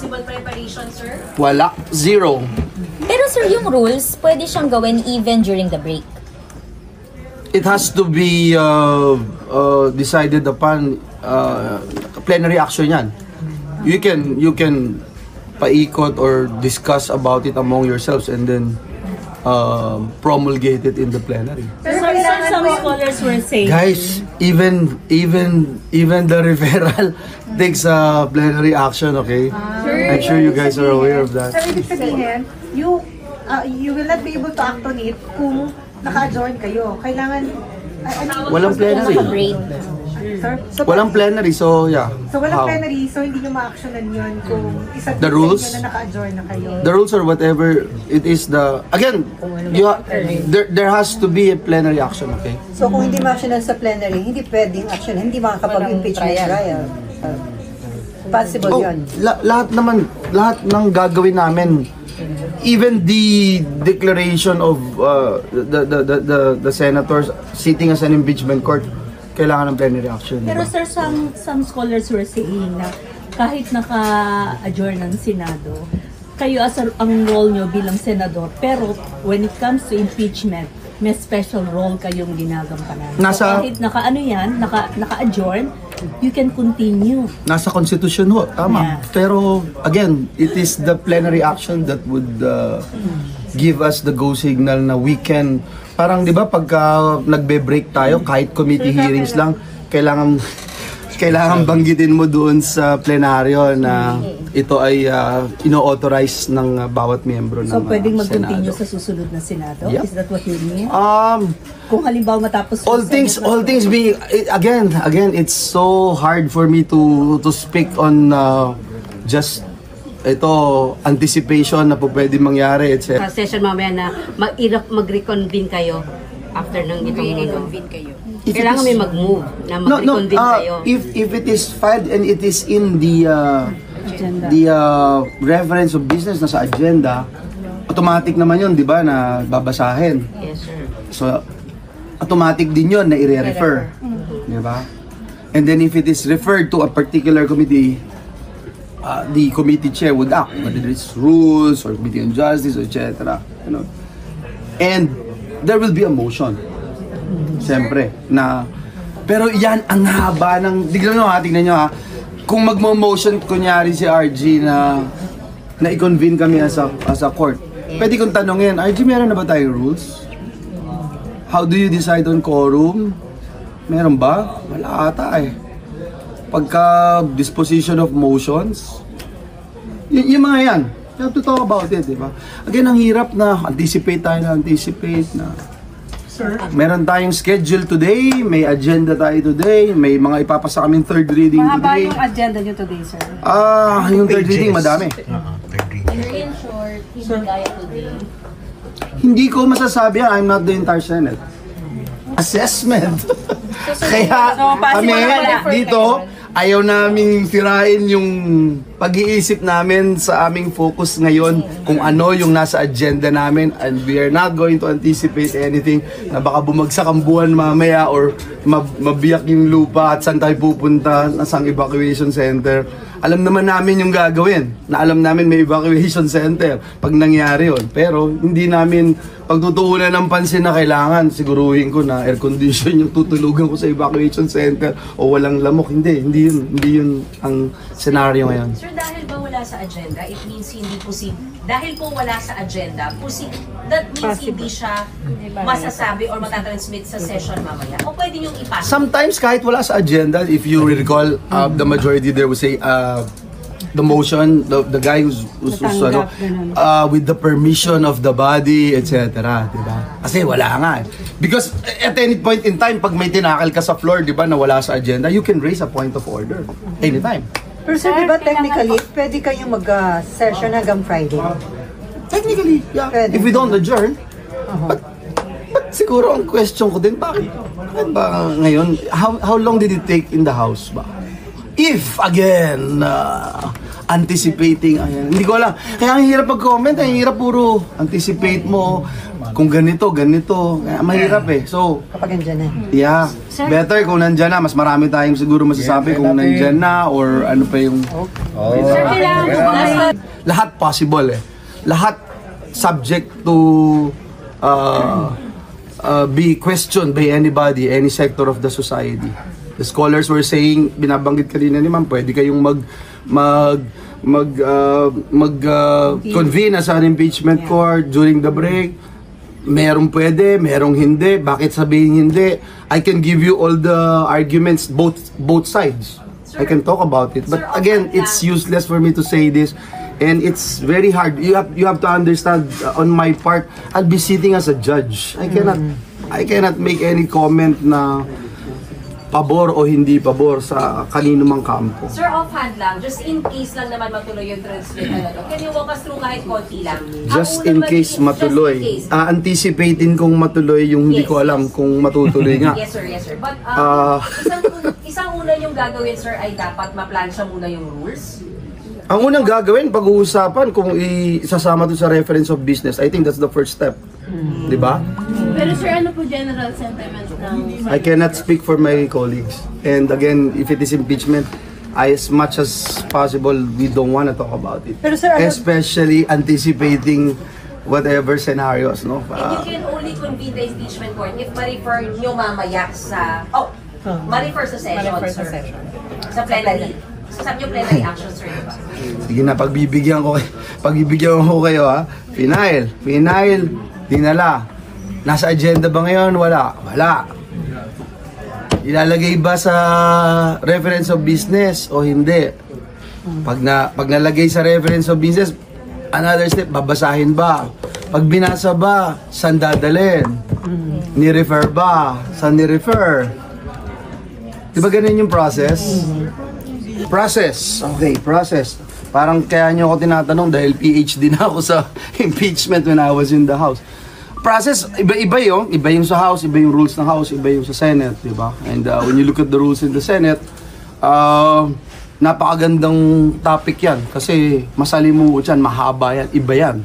possible preparation, sir? Wala. Zero. Pero sir, yung rules, pwede siyang gawin even during the break. It has to be decided upon plenary action yan. You can paikot or discuss about it among yourselves and then promulgate it in the plenary. Pero some scholars were saying, Guys, even the referral takes a plenary action, okay? I'm sure you guys are aware of that. So, ibig sabihin, you will not be able to act on it kung naka-adjourn kayo. Kailangan... Walang plenary. Break. Sir? So, Walang plenary, so yeah. So, walang How? plenary, so hindi nyo ma-actionan yun kung isa The rules? na naka-adjourn na kayo. The rules or whatever it is again, there has to be a plenary action, okay? So kung hindi ma-actionan sa plenary, hindi pwedeng action, hindi makakapag-impeachment trial. Possible yun. Lahat ng gagawin namin, even the declaration of the senators sitting as an impeachment court, kailangan ng plenary action. pero Diba? sir, some scholars were saying na kahit naka-adjourn ng Senado, kayo ang role nyo bilang senador, pero when it comes to impeachment, may special role kayong ginagampanan. So kahit naka-adjourn, you can continue. Nasa constitution ho, tama. Yeah. Pero again, it is the plenary action that would give us the go signal na we can, parang 'di ba pagka nagbe-break tayo kahit committee hearings lang, kailangan banggitin mo doon sa plenaryo na ito ay ino-authorize ng bawat miyembro ng So pwedeng mag-continue Senado. sa susunod na Senado? Yep. Is that what you mean? Um, Kung halimbawa matapos all things being again, it's so hard for me to speak on just ito anticipation na po pwede mangyari, etc. Sa session mamaya na mag-reconvene kayo after ng itong Reconvene kayo. kailangan may mag-move na mag-reconvene kayo. If it is filed and it is in the reference of business na sa agenda, automatic naman yun, di ba, na babasahin. Yes, sir. So, automatic din yun na i-refer. Di ba? And then if it is referred to a particular committee, the committee chair would act, whether it's rules or committee on justice, etc. You know? And there will be a motion. Siyempre, na... Pero yan, ang haba ng... Tignan nyo ha. Kung magmo-motion, kunyari si RG na i-convene kami as a court, pwede kong tanongin, RG, meron na ba tayong rules? How do you decide on quorum? Meron ba? Wala ata eh. Pagka disposition of motions, yung mga yan, you have to talk about it, di ba? Again, ang hirap na anticipate na meron tayong schedule today, may agenda tayo today, may mga ipapasa kaming third reading Mahaba Ano today. yung agenda nyo today, sir? Yung third reading, madami. In short, hindi gaya today. Hindi ko masasabi yan, I'm not the entire Senate. Assessment. Kaya kami dito, ayaw naming sirain yung pag-iisip namin sa aming focus ngayon kung ano yung nasa agenda namin, and we are not going to anticipate anything na baka bumagsak ang buwan mamaya or mabiyak yung lupa at saan tayo pupunta, nasang evacuation center. Alam naman namin yung gagawin, na alam namin may evacuation center pag nangyari yun. Pero hindi namin pagtutuunan ng pansin na kailangan siguruhin ko na air condition yung tutulugan ko sa evacuation center o walang lamok. Hindi yun ang senaryo ngayon. Sir, dahil ba wala sa agenda, it means hindi posible. Dahil po wala sa agenda, that means hindi siya masasabi or matatransmit sa session mamaya. O pwede niyong ipasa. Sometimes kahit wala sa agenda, if you recall, the majority there will say the motion, the guy who's with the permission of the body, etc. Diba? Kasi wala nga eh. Because at any point in time, pag may tinakal ka sa floor, diba, na wala sa agenda, you can raise a point of order anytime. Pero sir, di ba technically, pwede kayong mag-session hanggang Friday? Technically, yeah. Pwede. If we don't adjourn, but siguro ang question ko din, bakit ba ngayon, how long did it take in the House ba? If, again, anticipating, hindi ko alam. Kaya ang hirap mag-comment, ang hirap puro anticipate mo, kung ganito. Kaya mahirap eh. So, Kapag andyan na. yeah, better kung nandyan na, mas marami tayong siguro masasabi kung nandyan na or ano pa yung... Sir, kailangan Lahat possible eh. Lahat subject to be questioned by anybody, any sector of the society. The scholars were saying, binabanggit kanina ni ma'am, pwede kayong convene as an impeachment court during the break. Merong pwede, merong hindi. Bakit sabihin hindi? I can give you all the arguments, both sides. I can talk about it. But again, it's useless for me to say this. And it's very hard. You have to understand, on my part, I'll be sitting as a judge. I cannot make any comment na pabor o hindi pabor sa kanino mang kampo. Sir, offhand lang, just in case lang naman matuloy yung transmit, can you walk us through kahit konti lang? Just in case matuloy. Anticipating kung matuloy yung hindi ko alam kung matutuloy nga. Yes, sir. But isang una yung gagawin, sir, ay dapat maplansya muna yung rules. Ang unang gagawin, pag-uusapan kung isasama to sa reference of business. I think that's the first step. Di ba? Pero sir, ano po general sentiment ng... I cannot speak for my colleagues. And again, if it is impeachment, as much as possible, we don't want to talk about it. Pero sir, especially anticipating whatever scenarios, no? And you can only convene the impeachment court if ma-refer nyo mamaya sa... ma-refer sa session, sir. Sa plenary. Sabi nyo plenary action, sir, diba? Sige na, pagbibigyan ko kayo ha. Final, dinala. Nasa agenda ba ngayon? Wala. Ilalagay ba sa reference of business o hindi? Pag nalagay sa reference of business, another step, babasahin ba? Pag binasa ba, saan dadalhin? Ni-refer ba? Saan ni-refer? Diba ganun yung process? Process. Parang kaya nyo ako tinatanong dahil PhD na ako sa impeachment when I was in the House. Process, iba yung sa House, iba yung rules ng House, iba yung sa Senate, di ba? And when you look at the rules in the Senate, napakagandang topic yan kasi masalimuot yan, mahaba yan, iba yan.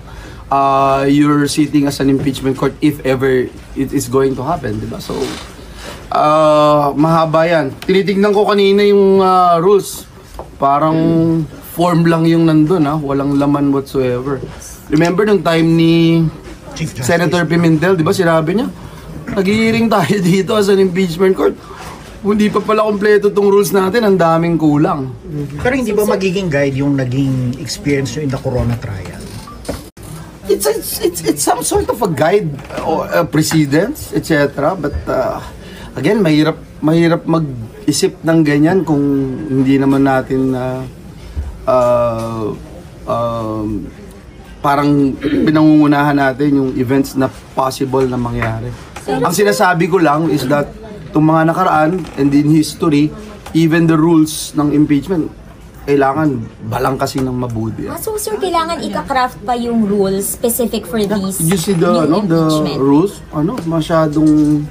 You're sitting as an impeachment court if ever it is going to happen, di ba? So, mahaba yan. Tinitignan ko kanina yung rules. Parang form lang yung nandun, walang laman whatsoever. Remember nung time ni Senator Pimentel, di ba sinabi niya, nag-hearing tayo dito as an impeachment court. Hindi pa pala kompleto tong rules natin, ang daming kulang. Pero hindi ba magiging guide yung naging experience nyo in the Corona trial? It's some sort of a guide or precedence, etc. But again, mahirap mag-isip ng ganyan kung hindi naman natin parang pinangungunahan natin yung events na possible na mangyari. Ang sinasabi ko lang is that itong mga nakaraan and in history, even the rules ng impeachment, kailangan balangkasin ng mabuti. So sir, kailangan ika-craft pa yung rules specific for these You see the rules? Masyadong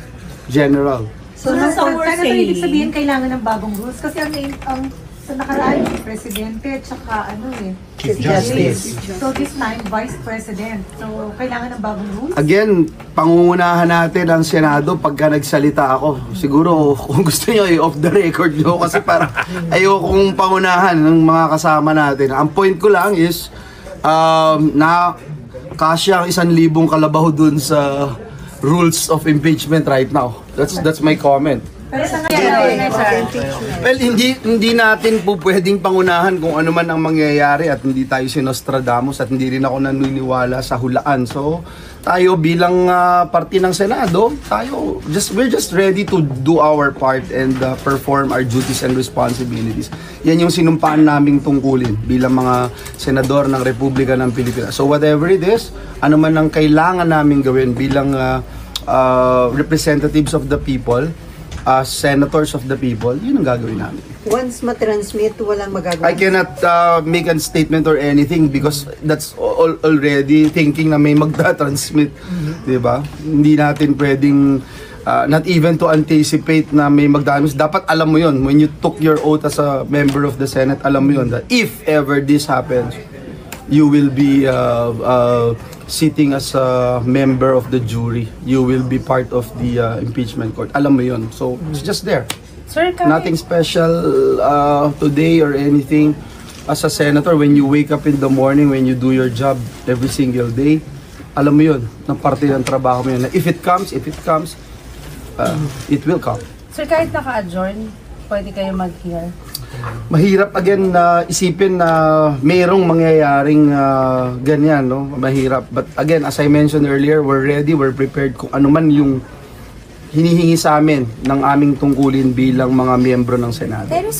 general. So, Senator, ibig sabihin kailangan ng bagong rules kasi ang sa nakaraan, Presidente, tsaka Chief Justice. So this time, Vice President. So, kailangan ng bagong rules? Again, pangungunahan natin ang Senado pagka nagsalita ako. Siguro, kung gusto nyo, off the record nyo kasi para ayokong pangunahan ng mga kasama natin. Ang point ko lang is, na kasya ang 1,000 kalabaw dun sa rules of impeachment right now. That's my comment. Pero sa ngayon, Well, hindi natin po pwedeng pangunahan kung ano man ang mangyayari at hindi tayo si Nostradamus at hindi rin ako naniniwala sa hulaan. So, tayo bilang parte ng Senado, we're just ready to do our part and perform our duties and responsibilities. Yan yung sinumpaan naming tungkulin bilang mga senador ng Republika ng Pilipinas. So, whatever it is, ano man ang kailangan namin gawin bilang representatives of the people, senators of the people, yun ang gagawin namin. Once matransmit, walang magagawa. I cannot make a statement or anything because that's already thinking na may magta-transmit, di ba? Hindi natin pwedeng not even to anticipate na may magta-transmit. Dapat alam mo yun, when you took your oath as a member of the Senate, alam mo yun that if ever this happens, you will be sitting as a member of the jury. You will be part of the impeachment court. Alam mo yun. So, it's just there. Sir, Nothing special today or anything. as a senator, when you wake up in the morning, when you do your job every single day, alam mo yun, ng parte ng trabaho mo yun. If it comes, it will come. Sir, kahit naka-adjourn, pwede kayo mag-hear? Mahirap again na isipin na mayroong mangyayaring ganyan, no? Mahirap. But again, as I mentioned earlier, we're ready, we're prepared kung ano man yung hinihingi sa amin ng aming tungkulin bilang mga miyembro ng Senado. Pero